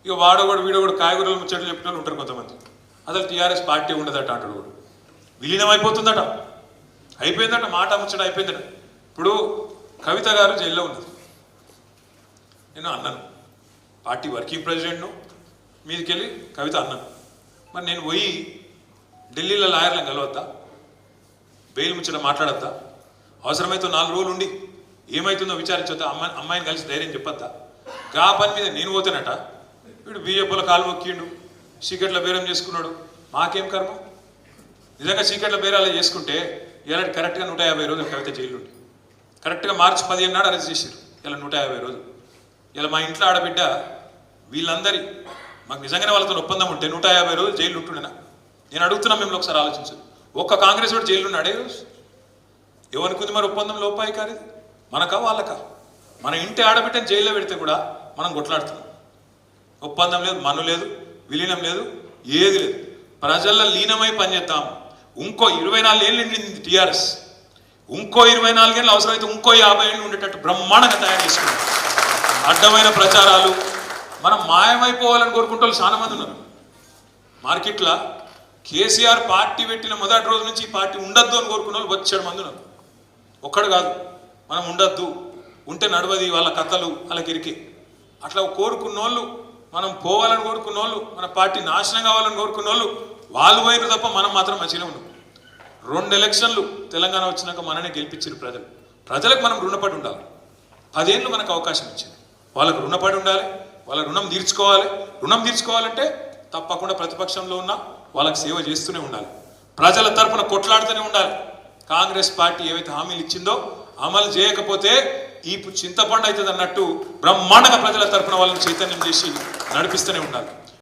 ఇక వాడోడు వీడోడు కాయగూరలు ముచ్చట్లు చెప్పిన వాళ్ళు ఉంటారు కొంతమంది. అసలు టీఆర్ఎస్ పార్టీ ఉండదట అంటాడు వాడు. విలీనం అయిపోతుందట, అయిపోయిందట, మాట ముచ్చట అయిపోయిందట. ఇప్పుడు కవిత గారు జైల్లో ఉన్నది. నేను అన్నాను, పార్టీ వర్కింగ్ ప్రెసిడెంట్ను, మీదకెళ్ళి కవిత అన్నాను. మరి నేను పోయి ఢిల్లీలో లాయర్లను కలవద్దా, బెయిల్ ముచ్చట మాట్లాడద్దా, అవసరమైతే 4 రోజులు ఉండి ఏమవుతుందో విచారించొద్దా, అమ్మాయిని కలిసి ధైర్యం చెప్పొద్దా? గా పని మీద నేను పోతేనట వీడు బీజేపీలో కాలు మొక్కిండు, సీక్రెట్లో బేరం చేసుకున్నాడు. మాకేం కర్మ? నిజంగా సీక్రెట్లో బేరాలు చేసుకుంటే ఇలా కరెక్ట్గా 150 రోజులు కవిత జైలు ఉండి, కరెక్ట్గా మార్చి 15 నాడు అరెస్ట్ చేశారు. ఇలా 150 రోజులు. ఇలా మా ఇంట్లో ఆడబిడ్డ వీళ్ళందరి మాకు నిజంగానే వాళ్ళతో ఒప్పందం ఉంటే 150 రోజులు జైలు ఉంటుండేనా? నేను అడుగుతున్నా, మిమ్మల్ని ఒకసారి ఆలోచించు. ఒక్క కాంగ్రెస్ వాడు జైలు ఉన్నాడే రోజు? ఎవరికి మరి ఒప్పందం లోపాయి కాదు, మనకా వాళ్ళకా? మన ఇంటి ఆడబిడ్డని జైల్లో పెడితే కూడా మనం కొట్లాడుతున్నాం. ఒప్పందం లేదు, మన్ను లేదు, విలీనం లేదు, ఏది లేదు. ప్రజల్లో లీనమై పనిచేద్దాం. ఇంకో 24 ఏళ్ళు నిండింది టీఆర్ఎస్. ఇంకో 24 ఏళ్ళు అవసరమైతే ఇంకో 50 ఏళ్ళు ఉండేటట్టు బ్రహ్మాండంగా తయారు చేసుకున్నాం. అడ్డమైన ప్రచారాలు, మనం మాయమైపోవాలని కోరుకుంటే వాళ్ళు చాలా మంది ఉన్నారు మార్కెట్లో. కేసీఆర్ పార్టీ పెట్టిన మొదటి రోజు నుంచి ఈ పార్టీ ఉండద్దు అని కోరుకున్న వాళ్ళు 7 మంది ఉన్నారు. ఒక్కడు కాదు, మనం ఉండద్దు, ఉంటే నడవది, వాళ్ళ కథలు వాళ్ళకి ఇరికి అట్లా కోరుకున్న వాళ్ళు, మనం పోవాలని కోరుకున్న వాళ్ళు, మన పార్టీ నాశనం కావాలని కోరుకున్న వాళ్ళు పోయిన తప్ప మనం మాత్రం మంచిగానే ఉన్నాం. 2 ఎలక్షన్లు తెలంగాణ వచ్చినాక మననే గెలిపించారు ప్రజలు. ప్రజలకు మనం రుణపడి ఉండాలి. 10 ఏళ్ళు మనకు అవకాశం ఇచ్చింది. వాళ్ళకు రుణపడి ఉండాలి, వాళ్ళ రుణం తీర్చుకోవాలి. రుణం తీర్చుకోవాలంటే తప్పకుండా ప్రతిపక్షంలో ఉన్న వాళ్ళకి సేవ చేస్తూనే ఉండాలి, ప్రజల తరఫున కొట్లాడుతూనే ఉండాలి. కాంగ్రెస్ పార్టీ ఏవైతే హామీలు ఇచ్చిందో అమలు చేయకపోతే ఈ చింతపండు అవుతుంది అన్నట్టు బ్రహ్మాండంగా ప్రజల తరఫున వాళ్ళని చైతన్యం చేసి నడిపిస్తూనే ఉండాలి.